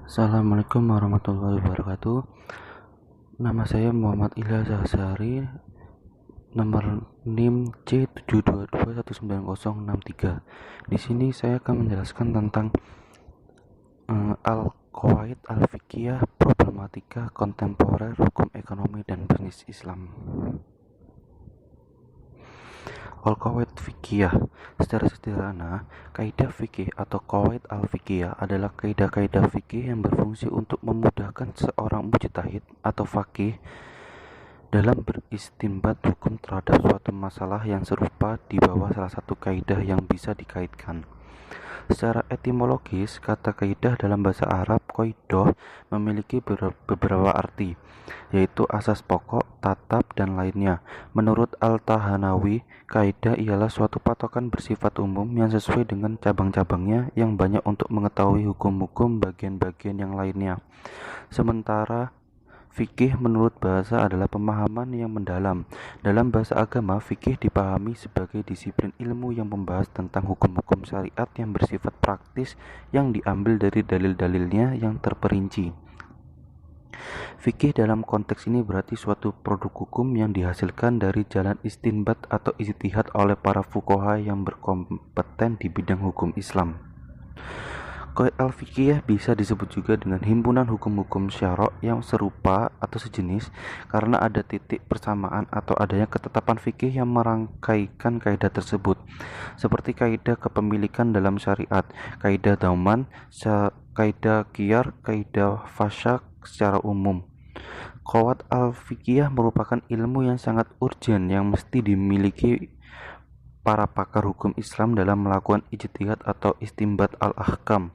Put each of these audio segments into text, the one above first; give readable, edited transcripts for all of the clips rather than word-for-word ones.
Assalamualaikum warahmatullahi wabarakatuh. Nama saya Muhammad Ilyas Azhari, nomor NIM C7221963. Di sini saya akan menjelaskan tentang Al-Qawaid Al-Fiqhiyah, problematika kontemporer hukum ekonomi dan bisnis Islam. Al-Qawaid Fiqhiyah. Secara sederhana, kaidah fikih atau qawaid al-fiqhiyah adalah kaidah-kaidah fikih yang berfungsi untuk memudahkan seorang mujtahid atau faqih dalam beristinbat hukum terhadap suatu masalah yang serupa di bawah salah satu kaidah yang bisa dikaitkan. Secara etimologis, kata kaidah dalam bahasa Arab qaidah memiliki beberapa arti, yaitu asas pokok, tatap, dan lainnya. Menurut Al-Tahanawi, kaidah ialah suatu patokan bersifat umum yang sesuai dengan cabang-cabangnya yang banyak untuk mengetahui hukum-hukum bagian-bagian yang lainnya. Sementara fikih menurut bahasa adalah pemahaman yang mendalam. Dalam bahasa agama, fikih dipahami sebagai disiplin ilmu yang membahas tentang hukum-hukum syariat yang bersifat praktis yang diambil dari dalil-dalilnya yang terperinci. Fikih dalam konteks ini berarti suatu produk hukum yang dihasilkan dari jalan istinbat atau ijtihad oleh para fuqaha yang berkompeten di bidang hukum Islam. Qawaid al-fiqhiyah bisa disebut juga dengan himpunan hukum-hukum syara' yang serupa atau sejenis karena ada titik persamaan atau adanya ketetapan fikih yang merangkaikan kaidah tersebut, seperti kaidah kepemilikan dalam syariat, kaidah dauman, kaidah qiyar, kaidah fasyak secara umum. Qawaid al-fiqhiyah merupakan ilmu yang sangat urgen yang mesti dimiliki para pakar hukum Islam dalam melakukan ijtihad atau istinbat al-ahkam,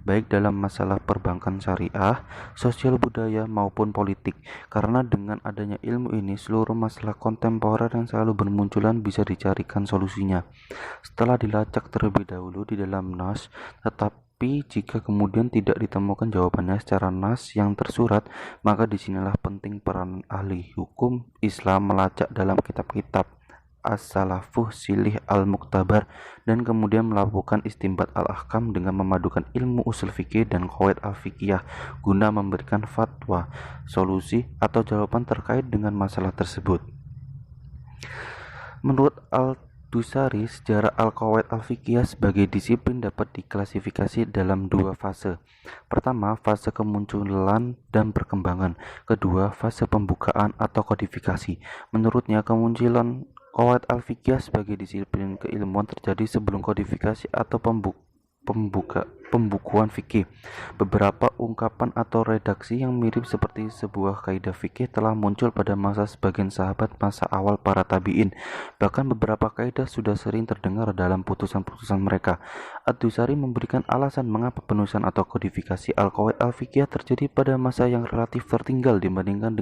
baik dalam masalah perbankan syariah, sosial budaya maupun politik. Karena dengan adanya ilmu ini, seluruh masalah kontemporer yang selalu bermunculan bisa dicarikan solusinya setelah dilacak terlebih dahulu di dalam nas. Tetapi jika kemudian tidak ditemukan jawabannya secara nas yang tersurat, maka disinilah penting peran ahli hukum Islam melacak dalam kitab-kitab as-salafuh silih al-muktabar dan kemudian melakukan istinbat al-ahkam dengan memadukan ilmu usul fikih dan qawaid al-fiqhiyah guna memberikan fatwa, solusi, atau jawaban terkait dengan masalah tersebut. Menurut Al-Dusari, sejarah al-qawaid al-fiqhiyah sebagai disiplin dapat diklasifikasi dalam dua fase. Pertama, fase kemunculan dan perkembangan. Kedua, fase pembukaan atau kodifikasi. Menurutnya, kemunculan qawaid al-fiqhiyah sebagai disiplin keilmuan terjadi sebelum kodifikasi atau pembukuan fikih. Beberapa ungkapan atau redaksi yang mirip seperti sebuah kaidah fikih telah muncul pada masa sebagian sahabat masa awal para tabi'in. Bahkan beberapa kaidah sudah sering terdengar dalam putusan-putusan mereka. Ad-Dusari memberikan alasan mengapa penulisan atau kodifikasi al-qawaid al-fiqhiyah terjadi pada masa yang relatif tertinggal dibandingkan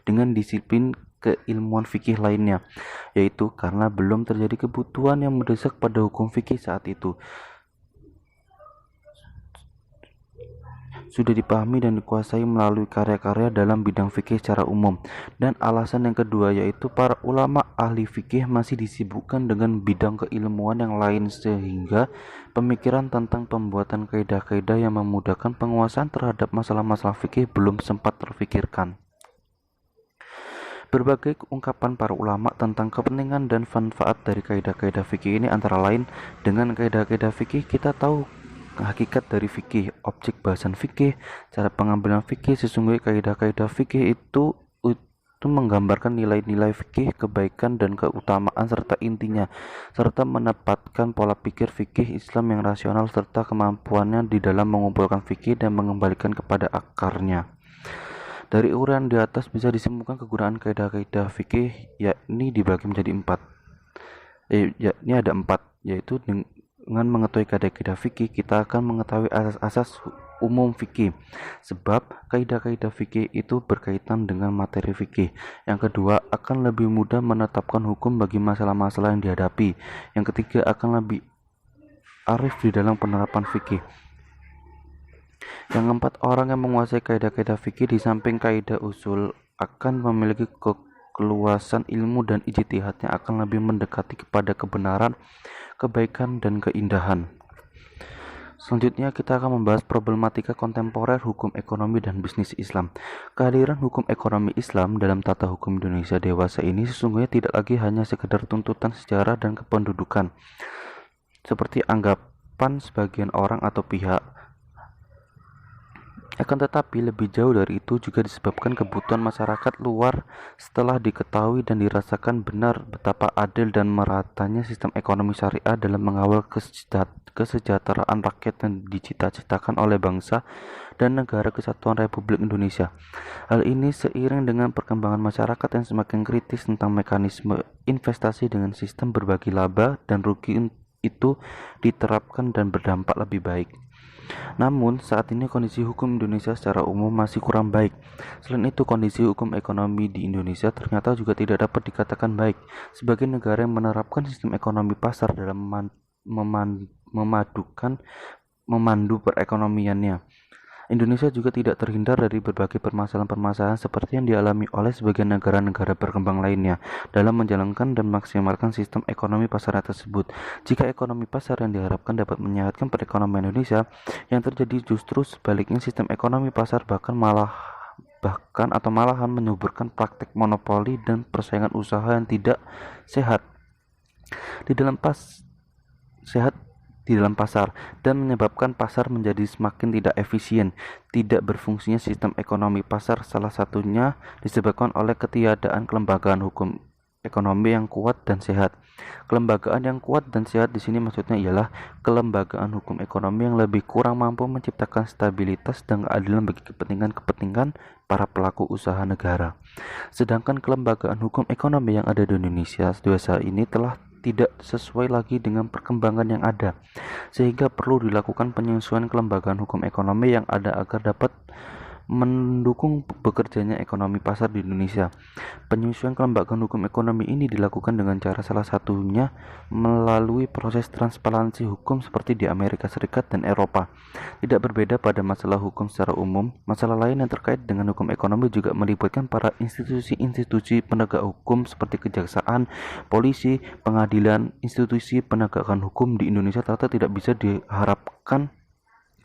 dengan disiplin keilmuan fikih lainnya, yaitu karena belum terjadi kebutuhan yang mendesak pada hukum fikih saat itu. Sudah dipahami dan dikuasai melalui karya-karya dalam bidang fikih secara umum. Dan alasan yang kedua yaitu para ulama ahli fikih masih disibukkan dengan bidang keilmuan yang lain sehingga pemikiran tentang pembuatan kaidah-kaidah yang memudahkan penguasaan terhadap masalah-masalah fikih belum sempat terfikirkan. Berbagai ungkapan para ulama tentang kepentingan dan manfaat dari kaidah-kaidah fikih ini antara lain, dengan kaidah-kaidah fikih kita tahu hakikat dari fikih, objek bahasan fikih, cara pengambilan fikih. Sesungguhnya kaidah-kaidah fikih itu menggambarkan nilai-nilai fikih, kebaikan dan keutamaan serta intinya, serta menempatkan pola pikir fikih Islam yang rasional serta kemampuannya di dalam mengumpulkan fikih dan mengembalikan kepada akarnya. Dari uraian di atas bisa disimpulkan kegunaan kaidah-kaidah fikih yakni dibagi menjadi empat, yaitu dengan mengetahui kaidah-kaidah fikih kita akan mengetahui asas-asas umum fikih, sebab kaidah-kaidah fikih itu berkaitan dengan materi fikih. Yang kedua, akan lebih mudah menetapkan hukum bagi masalah-masalah yang dihadapi. Yang ketiga, akan lebih arif di dalam penerapan fikih. Yang keempat, orang yang menguasai kaidah-kaidah fikih di samping kaidah usul akan memiliki keluasan ilmu dan ijtihadnya akan lebih mendekati kepada kebenaran, kebaikan, dan keindahan. Selanjutnya kita akan membahas problematika kontemporer hukum ekonomi dan bisnis Islam. Kehadiran hukum ekonomi Islam dalam tata hukum Indonesia dewasa ini sesungguhnya tidak lagi hanya sekedar tuntutan sejarah dan kependudukan, seperti anggapan sebagian orang atau pihak. Akan tetapi lebih jauh dari itu juga disebabkan kebutuhan masyarakat luar setelah diketahui dan dirasakan benar betapa adil dan meratanya sistem ekonomi syariah dalam mengawal kesejahteraan rakyat yang dicita-citakan oleh bangsa dan negara kesatuan Republik Indonesia. Hal ini seiring dengan perkembangan masyarakat yang semakin kritis tentang mekanisme investasi dengan sistem berbagi laba dan rugi itu diterapkan dan berdampak lebih baik. Namun, saat ini kondisi hukum Indonesia secara umum masih kurang baik. Selain itu, kondisi hukum ekonomi di Indonesia ternyata juga tidak dapat dikatakan baik. Sebagai negara yang menerapkan sistem ekonomi pasar dalam memandu perekonomiannya, Indonesia juga tidak terhindar dari berbagai permasalahan-permasalahan seperti yang dialami oleh sebagian negara-negara berkembang lainnya dalam menjalankan dan memaksimalkan sistem ekonomi pasar tersebut. Jika ekonomi pasar yang diharapkan dapat menyehatkan perekonomian Indonesia, yang terjadi justru sebaliknya, sistem ekonomi pasar malahan menyuburkan praktik monopoli dan persaingan usaha yang tidak sehat di dalam pasar dan menyebabkan pasar menjadi semakin tidak efisien. Tidak berfungsinya sistem ekonomi pasar salah satunya disebabkan oleh ketiadaan kelembagaan hukum ekonomi yang kuat dan sehat. Kelembagaan yang kuat dan sehat di sini maksudnya ialah kelembagaan hukum ekonomi yang lebih kurang mampu menciptakan stabilitas dan keadilan bagi kepentingan para pelaku usaha negara. Sedangkan kelembagaan hukum ekonomi yang ada di Indonesia dewasa ini telah tidak sesuai lagi dengan perkembangan yang ada, sehingga perlu dilakukan penyesuaian kelembagaan hukum ekonomi yang ada agar dapat mendukung bekerjanya ekonomi pasar di Indonesia. Penyesuaian kelembagaan hukum ekonomi ini dilakukan dengan cara salah satunya melalui proses transparansi hukum seperti di Amerika Serikat dan Eropa. Tidak berbeda pada masalah hukum secara umum, masalah lain yang terkait dengan hukum ekonomi juga melibatkan para institusi-institusi penegak hukum seperti kejaksaan, polisi, pengadilan. Institusi penegakan hukum di Indonesia ternyata tidak bisa diharapkan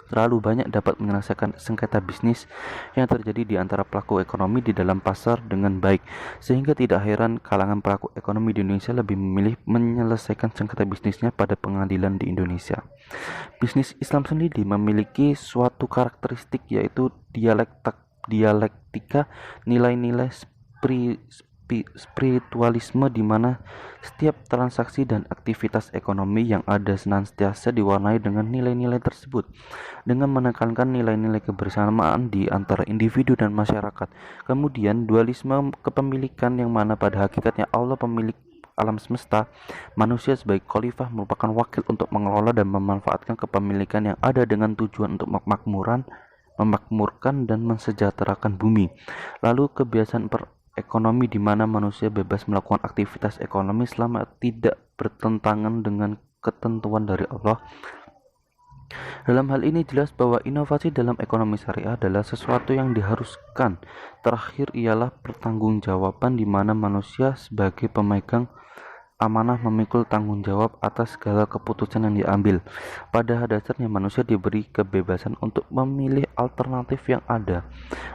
terlalu banyak dapat menyelesaikan sengketa bisnis yang terjadi di antara pelaku ekonomi di dalam pasar dengan baik, sehingga tidak heran kalangan pelaku ekonomi di Indonesia lebih memilih menyelesaikan sengketa bisnisnya pada pengadilan di Indonesia. Bisnis Islam sendiri memiliki suatu karakteristik, yaitu dialektika nilai-nilai spiritualisme, di mana setiap transaksi dan aktivitas ekonomi yang ada senantiasa diwarnai dengan nilai-nilai tersebut, dengan menekankan nilai-nilai kebersamaan di antara individu dan masyarakat. Kemudian dualisme kepemilikan, yang mana pada hakikatnya Allah pemilik alam semesta, manusia sebagai khalifah merupakan wakil untuk mengelola dan memanfaatkan kepemilikan yang ada dengan tujuan untuk memakmurkan dan mensejahterakan bumi. Lalu kebiasaan ekonomi, di mana manusia bebas melakukan aktivitas ekonomi selama tidak bertentangan dengan ketentuan dari Allah. Dalam hal ini jelas bahwa inovasi dalam ekonomi syariah adalah sesuatu yang diharuskan. Terakhir ialah pertanggungjawaban, di mana manusia sebagai pemegang amanah memikul tanggung jawab atas segala keputusan yang diambil. Pada dasarnya manusia diberi kebebasan untuk memilih alternatif yang ada,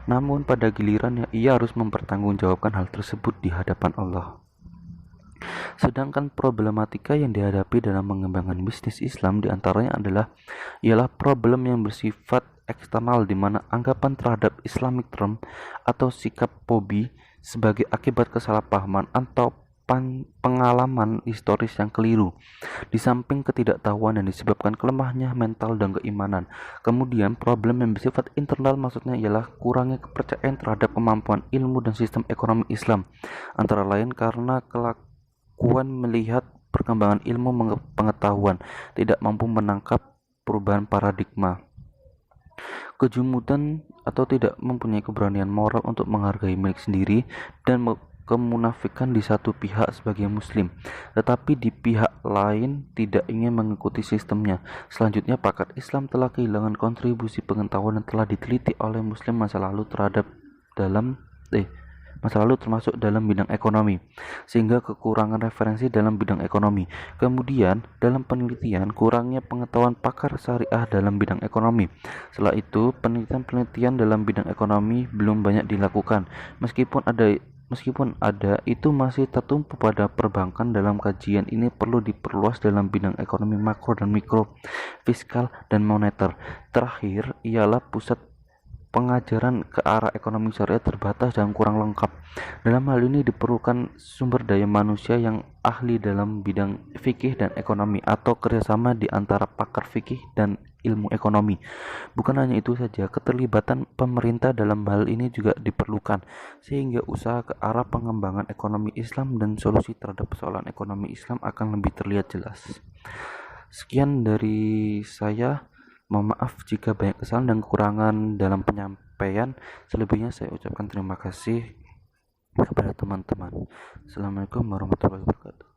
namun pada gilirannya ia harus mempertanggungjawabkan hal tersebut di hadapan Allah. Sedangkan problematika yang dihadapi dalam mengembangkan bisnis Islam diantaranya ialah problem yang bersifat eksternal, di mana anggapan terhadap Islamic term atau sikap POBI sebagai akibat kesalahpahaman atau pengalaman historis yang keliru, di samping ketidaktahuan yang disebabkan kelemahnya mental dan keimanan. Kemudian problem yang bersifat internal maksudnya ialah kurangnya kepercayaan terhadap kemampuan ilmu dan sistem ekonomi Islam, antara lain karena kelakuan melihat perkembangan ilmu pengetahuan, tidak mampu menangkap perubahan paradigma, kejumudan atau tidak mempunyai keberanian moral untuk menghargai milik sendiri, dan kemunafikan di satu pihak sebagai muslim, tetapi di pihak lain tidak ingin mengikuti sistemnya. Selanjutnya, pakar Islam telah kehilangan kontribusi pengetahuan yang telah diteliti oleh muslim masa lalu masa lalu termasuk dalam bidang ekonomi, sehingga kekurangan referensi dalam bidang ekonomi. Kemudian, dalam penelitian, kurangnya pengetahuan pakar syariah dalam bidang ekonomi. Setelah itu, penelitian-penelitian dalam bidang ekonomi belum banyak dilakukan, Meskipun ada, itu masih tertumpu pada perbankan. Dalam kajian ini perlu diperluas dalam bidang ekonomi makro dan mikro, fiskal dan moneter. Terakhir, ialah pusat pengajaran ke arah ekonomi syariah terbatas dan kurang lengkap. Dalam hal ini diperlukan sumber daya manusia yang ahli dalam bidang fikih dan ekonomi, atau kerjasama di antara pakar fikih dan ilmu ekonomi. Bukan hanya itu saja, keterlibatan pemerintah dalam hal ini juga diperlukan, sehingga usaha ke arah pengembangan ekonomi Islam dan solusi terhadap persoalan ekonomi Islam akan lebih terlihat jelas. Sekian dari saya. Mohon maaf jika banyak kesalahan dan kekurangan dalam penyampaian. Selebihnya saya ucapkan terima kasih kepada teman-teman. Assalamualaikum warahmatullahi wabarakatuh.